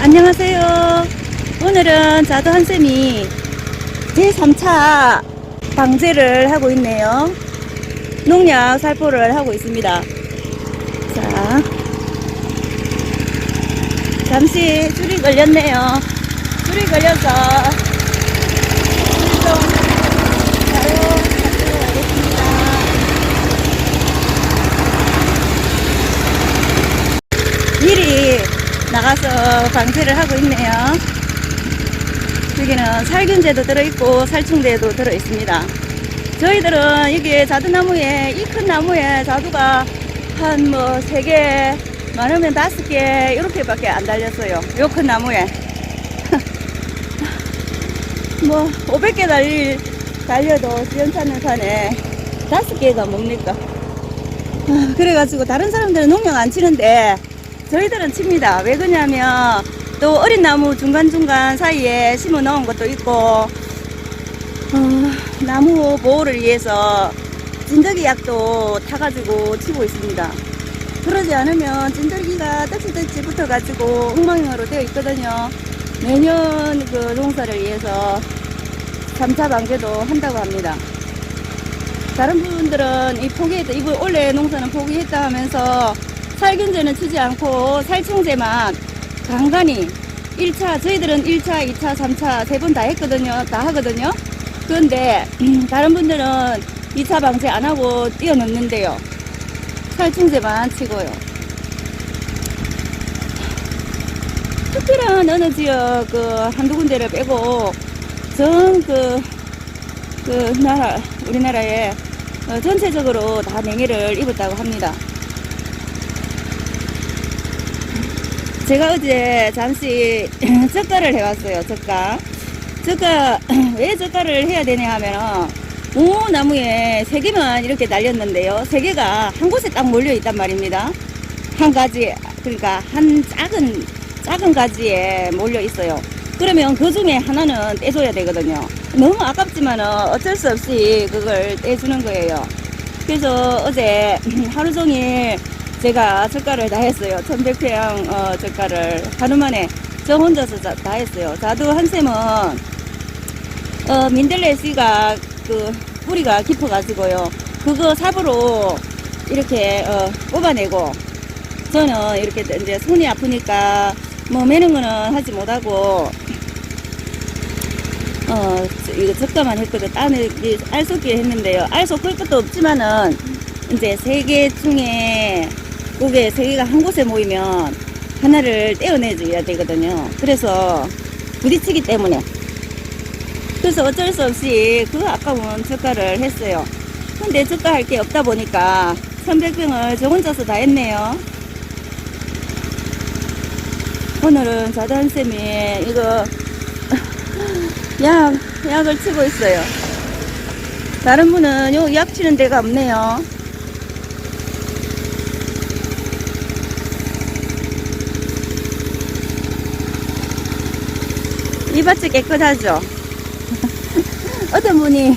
안녕하세요. 오늘은 자두 한쌤이 제3차 방제를 하고 있네요. 농약 살포를 하고 있습니다. 자, 잠시 줄이 걸렸네요. 줄이 걸려서 좀 바로 가도록 하겠습니다. 미리 나가서 방제를 하고 있네요. 여기는 살균제도 들어있고 살충제도 들어있습니다. 저희들은 여기 자두나무에, 이 큰 나무에 자두가 한 뭐 3개, 많으면 5개 이렇게밖에 안 달렸어요. 요 큰 나무에 뭐 500개 달려도 시원찮는 산에 5개가 뭡니까? 그래가지고 다른 사람들은 농약 안 치는데 저희들은 칩니다. 왜 그러냐면 또 어린 나무 중간중간 사이에 심어 넣은 것도 있고 나무 보호를 위해서 진드기 약도 타가지고 치고 있습니다. 그러지 않으면 진드기가 떡지떡지 붙어가지고 엉망으로 되어 있거든요. 내년 그 농사를 위해서 3차 방제도 한다고 합니다. 다른 분들은 이번 올해 농사는 포기했다 하면서 살균제는 치지 않고 살충제만 간간히 1차, 저희들은 1차, 2차, 3차 3번 다 했거든요. 다 하거든요. 그런데 다른 분들은 2차 방제 안 하고 뛰어넘는데요. 살충제만 치고요. 특별한 어느 지역 한두 군데를 빼고 전 우리나라에 전체적으로 다 냉해를 입었다고 합니다. 제가 어제 잠시 젓갈을 해왔어요. 젓갈 왜 젓갈을 해야 되냐 하면 무나무에 3개만 이렇게 날렸는데요. 3개가 한 곳에 딱 몰려 있단 말입니다. 한 가지, 그러니까 한 작은 가지에 몰려 있어요. 그러면 그 중에 하나는 떼줘야 되거든요. 너무 아깝지만은 어쩔 수 없이 그걸 떼주는 거예요. 그래서 어제 하루 종일 제가 젓갈을 다 했어요. 1100평 젓갈을 하루 만에 저 혼자서 다 했어요. 자두 한샘은 민들레 씨가 뿌리가 깊어가지고요. 그거 삽으로 이렇게 뽑아내고 저는 이렇게 이제 손이 아프니까 뭐 매는 거는 하지 못하고 이거 젓갈만 했거든. 딴에 알 쏟기 했는데요. 알 쏟을 것도 없지만은 이제 3개 중에 그게 3개가 한 곳에 모이면 하나를 떼어내줘야 되거든요. 그래서 부딪히기 때문에. 그래서 어쩔 수 없이 그 아까운 젓갈을 했어요. 근데 젓갈 할 게 없다 보니까 1100병을 저 혼자서 다 했네요. 오늘은 자두 한쌤이 이거 약을 치고 있어요. 다른 분은 요 약 치는 데가 없네요. 이 밭이 깨끗하죠? 어떤 분이,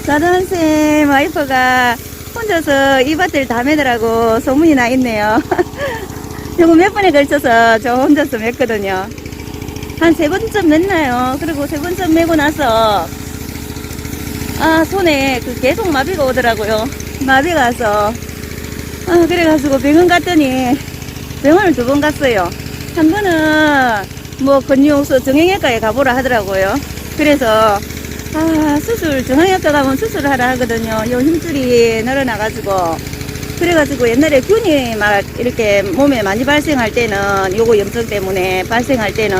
자두 한쌤 와이프가 혼자서 이 밭을 다 매더라고 소문이 나 있네요. 저거 몇 번에 걸쳐서 저 혼자서 맸거든요. 한 3번쯤 맸나요? 그리고 3번쯤 매고 나서, 손에 계속 마비가 오더라고요. 마비가 와서. 그래가지고 병원 갔더니, 병원을 2번 갔어요. 한 번은 뭐 근육소 정형외과에 가보라 하더라고요. 그래서 정형외과 가면 수술을 하라 하거든요. 요 힘줄이 늘어나가지고. 그래가지고 옛날에 균이 막 이렇게 몸에 많이 발생할 때는 요거 염증 때문에 발생할 때는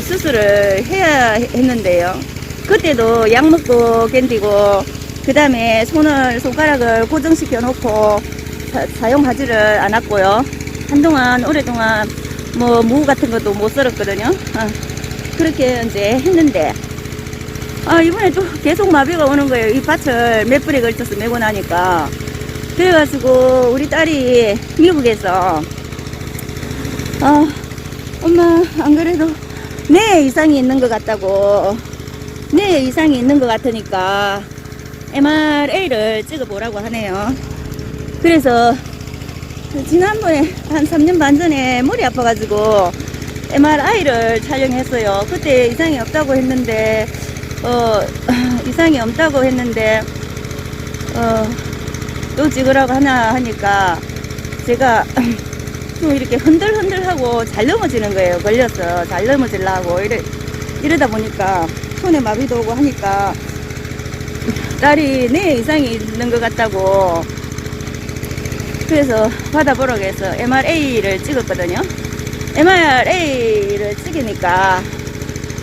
수술을 해야 했는데요. 그때도 약 먹고 견디고 그 다음에 손가락을 고정시켜 놓고 사용하지를 않았고요. 한동안 오랫동안 뭐 무 같은 것도 못 썰었거든요. 그렇게 이제 했는데 이번에 또 계속 마비가 오는 거예요. 이 밭을 몇 번에 걸쳐서 메고 나니까. 그래가지고 우리 딸이 미국에서 엄마 안 그래도 뇌에 이상이 있는 것 같다고, 뇌에 이상이 있는 것 같으니까 MRA를 찍어보라고 하네요. 그래서 지난번에 한 3년 반 전에 머리 아파가지고 MRI를 촬영했어요. 그때 이상이 없다고 했는데, 이상이 없다고 했는데, 또 찍으라고 하나 하니까 제가 좀 이렇게 흔들흔들하고 잘 넘어지는 거예요. 걸려서 잘 넘어지려고 이러다 보니까 손에 마비도 오고 하니까 딸이 뇌에 이상이 있는 것 같다고 그래서 받아보라고 해서 MRA를 찍었거든요. MRA를 찍으니까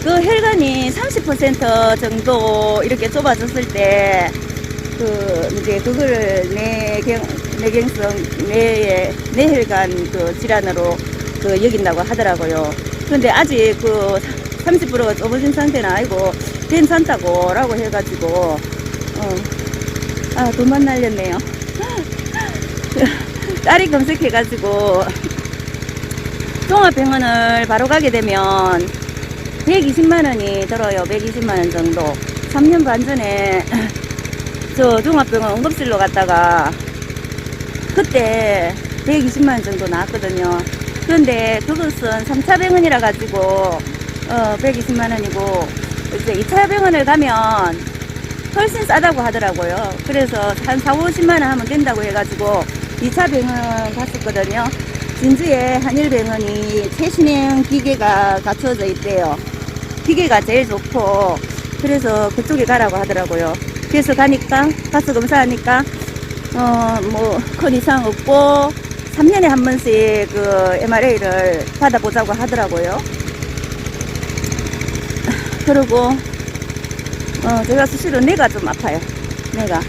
그 혈관이 30% 정도 이렇게 좁아졌을 때 이제 그거를 뇌경성 뇌혈관 그 질환으로 여긴다고 하더라고요. 근데 아직 30%가 좁아진 상태는 아니고 괜찮다고 라고 해가지고 돈만 날렸네요. 딸이 검색해가지고 종합병원을 바로 가게 되면 120만원이 들어요. 120만원 정도. 3년 반 전에 저 종합병원 응급실로 갔다가 그때 120만원 정도 나왔거든요. 그런데 그것은 3차 병원이라 가지고 120만원이고 이제 2차 병원을 가면 훨씬 싸다고 하더라고요. 그래서 한 4, 50만원 하면 된다고 해가지고 2차 병원 갔었거든요. 진주에 한일병원이 최신형 기계가 갖춰져 있대요. 기계가 제일 좋고 그래서 그쪽에 가라고 하더라고요. 그래서 가서 검사하니까 뭐 큰 이상 없고 3년에 한 번씩 그 MRA를 받아보자고 하더라고요. 그리고 제가 수시로 뇌가 좀 아파요. 뇌가.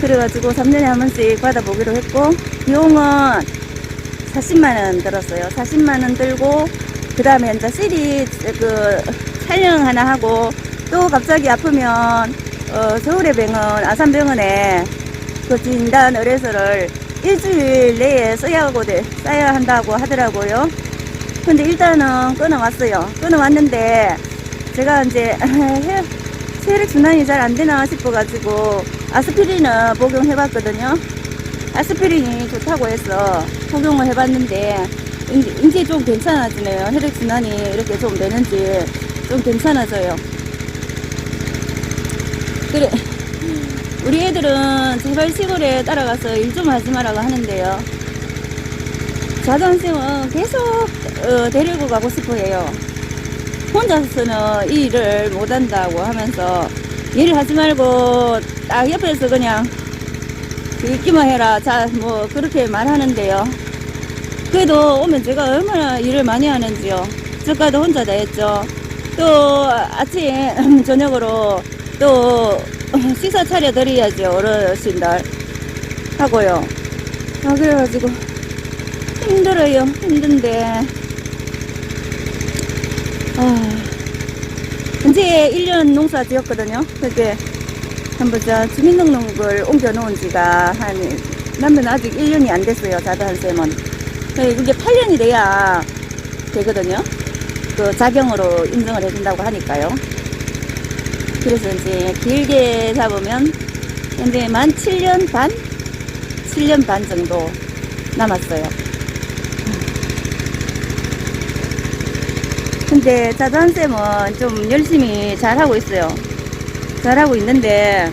그래가지고 3년에 한 번씩 받아보기로 했고 비용은 40만원 들었어요. 40만원 들고 그 다음에 이제 CD 촬영 하나 하고 또 갑자기 아프면 서울의 병원 아산병원에 그 진단 의뢰서를 일주일 내에 써야 한다고 하더라고요. 근데 일단은 끊어왔어요. 끊어왔는데 제가 이제 혈액순환이 잘 안 되나 싶어가지고 아스피린을 복용해봤거든요. 아스피린이 좋다고 해서 복용을 해봤는데 이제 좀 괜찮아지네요. 혈액순환이 이렇게 좀 되는지 좀 괜찮아져요. 그래 우리 애들은 제발 시골에 따라가서 일 좀 하지 말라고 하는데요. 자전생은 계속 데리고 가고 싶어 해요. 혼자서는 이 일을 못한다고 하면서 일을 하지 말고 딱 옆에서 그냥 있기만 해라. 뭐 그렇게 말하는데요. 그래도 오면 제가 얼마나 일을 많이 하는지요. 저까지 혼자 다 했죠. 또 아침 저녁으로 또 식사 차려 드려야죠. 어르신들 하고요. 그래가지고 힘들어요. 힘든데 이제 1년 농사 지었거든요. 그게 한번 주민등록을 옮겨 놓은 지가 남편 아직 1년이 안 됐어요. 자두한쌤은. 이게 8년이 돼야 되거든요. 그 자경으로 인정을 해준다고 하니까요. 그래서 이제 길게 잡으면 근데 만 7년 반? 7년 반 정도 남았어요. 근데 자두한쌤은 좀 열심히 잘하고 있어요. 잘하고 있는데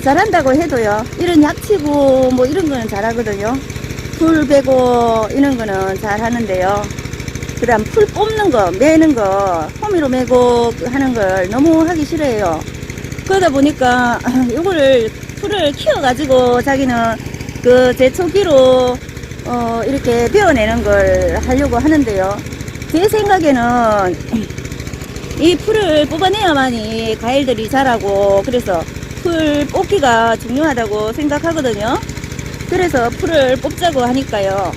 잘한다고 해도요. 이런 약치고 뭐 이런 거는 잘하거든요. 풀 베고 이런 거는 잘하는데요. 그 다음 풀 뽑는 거, 매는 거, 호미로 매고 하는 걸 너무 하기 싫어해요. 그러다 보니까 이거를 풀을 키워가지고 자기는 그 제초기로 이렇게 베어내는 걸 하려고 하는데요. 제 생각에는 이 풀을 뽑아내야만이 과일들이 자라고 그래서 풀 뽑기가 중요하다고 생각하거든요. 그래서 풀을 뽑자고 하니까요.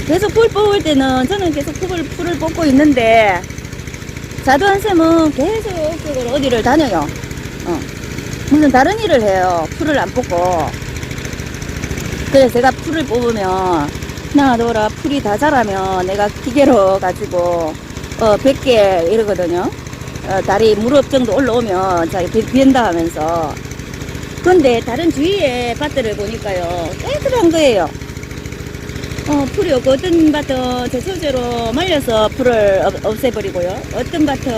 계속 풀 뽑을 때는 저는 계속 풀을 뽑고 있는데 자두한쌤은 계속 그걸 어디를 다녀요. 무슨 다른 일을 해요. 풀을 안 뽑고. 그래서 제가 풀을 뽑으면 나둬라 풀이 다 자라면 내가 기계로 가지고 100개 이러거든요. 다리 무릎 정도 올라오면 자기 비엔다 하면서 근데 다른 주위의 밭들을 보니까요, 깨끗한 거예요. 풀이 없고, 어떤 밭은 제초제로 말려서 풀을 없애버리고요. 어떤 밭은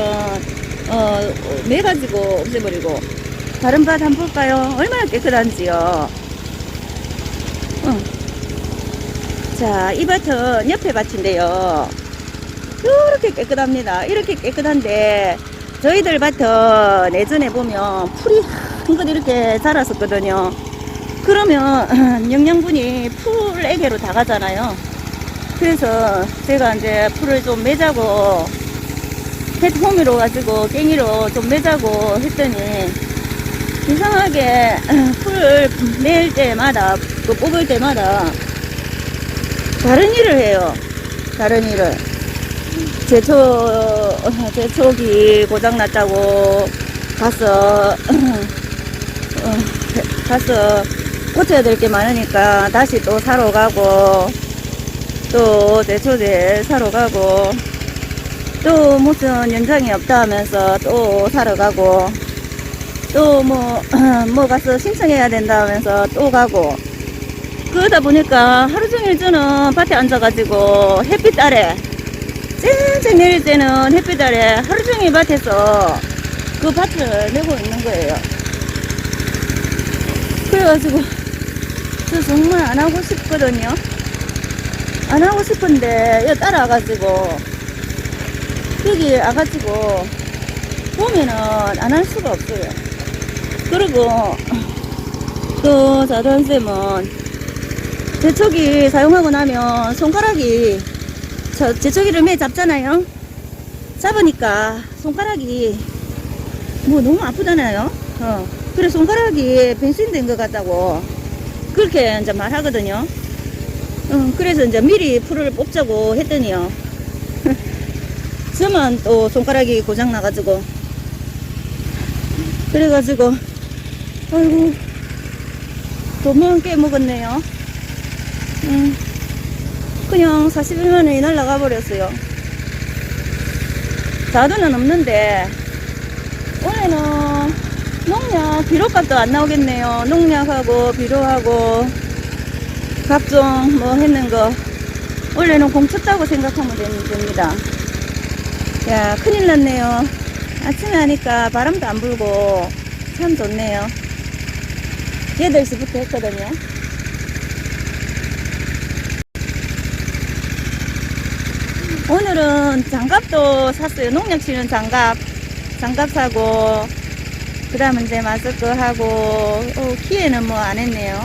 매가지고 없애버리고. 다른 밭 한번 볼까요? 얼마나 깨끗한지요. 자, 이 밭은 옆에 밭인데요. 이렇게 깨끗합니다. 이렇게 깨끗한데, 저희들 밭은 예전에 보면 풀이 한껏 이렇게 자랐었거든요. 그러면 영양분이 풀에게로 다 가잖아요. 그래서 제가 이제 풀을 좀 매자고, 햇호미로 가지고 깽이로 좀 매자고 했더니, 이상하게 풀을 낼 때마다, 또 뽑을 때마다 다른 일을 해요. 다른 일을. 제초기 고장났다고 가서 고쳐야 될 게 많으니까 다시 또 사러 가고, 또 제초제 사러 가고, 또 무슨 연장이 없다 하면서 또 사러 가고, 또 뭐 가서 신청해야 된다 하면서 또 가고, 그러다 보니까 하루 종일 저는 밭에 앉아가지고 햇빛 아래, 쨍쨍 내릴 때는 햇빛 아래 하루 종일 밭에서 그 밭을 내고 있는 거예요. 그래가지고 저 정말 안 하고 싶거든요. 안 하고 싶은데 여기 따라와가지고 여기 와가지고 보면은 안 할 수가 없어요. 그리고 또 자두한쌤은 제초기 사용하고 나면 손가락이, 제초기를 매 잡잖아요. 잡으니까 손가락이 뭐 너무 아프잖아요. 그래 손가락이 변신된 것 같다고 그렇게 이제 말하거든요. 그래서 이제 미리 풀을 뽑자고 했더니요. 저만 또 손가락이 고장 나가지고, 그래가지고 아이고 돈만 꽤 먹었네요. 그냥 41만원이 날라가 버렸어요. 자두는 없는데 올해는 농약 비료값도 안 나오겠네요. 농약하고 비료하고 각종 뭐 했는 거 원래는 공쳤다고 생각하면 됩니다. 야, 큰일 났네요. 아침에 하니까 바람도 안 불고 참 좋네요. 8시부터 했거든요. 오늘은 장갑도 샀어요. 농약 치는 장갑 사고, 그 다음에 이제 마스크 하고, 키에는 뭐 안 했네요.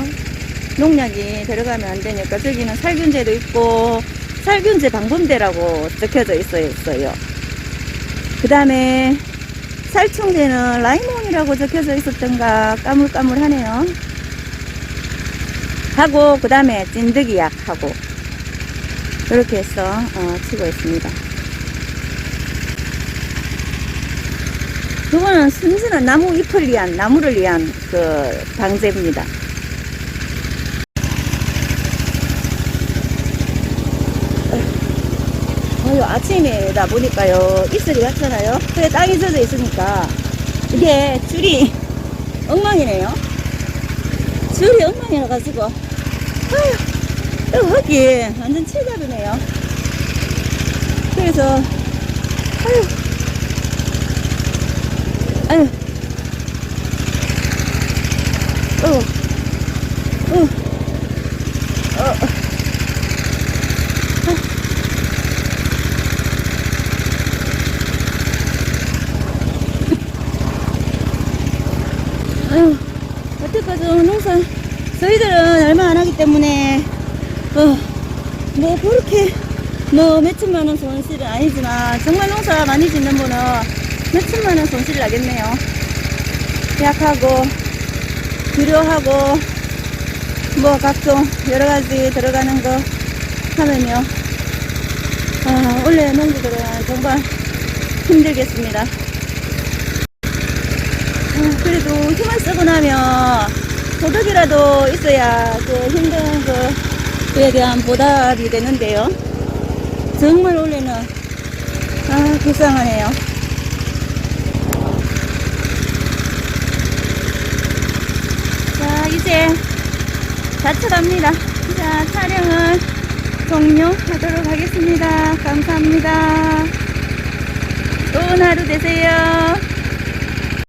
농약이 들어가면 안 되니까. 저기는 살균제도 있고, 살균제 방범대라고 적혀져 있어요. 그 다음에 살충제는 라이몬이라고 적혀져 있었던가 까물까물하네요. 하고, 그 다음에 찐득이 약하고, 이렇게 해서 치고 있습니다. 이거는 순진한 나무 잎을 위한, 나무를 위한 그 방제입니다. 아침에다 보니까요, 이슬이 갔잖아요. 그래 땅이 젖어 있으니까 이게 줄이 엉망이네요. 줄이 엉망이라 가지고 흙이 완전 칠갑이네요. 그래서 여태까지 농사 저희들은 얼마 안 하기 때문에 뭐 그렇게 뭐 몇천만원 손실은 아니지만 정말 농사 많이 짓는 분은 몇천만원 손실 나겠네요. 약하고 비료하고 뭐 각종 여러가지 들어가는 거 하면요, 원래 농부들은 정말 힘들겠습니다. 그래도 힘을 쓰고 나면 소득이라도 있어야 그 힘든 그에 대한 보답이 되는데요. 정말 올해는 불쌍하네요. 이제 자차갑니다. 자, 촬영을 종료하도록 하겠습니다. 감사합니다. 좋은 하루 되세요.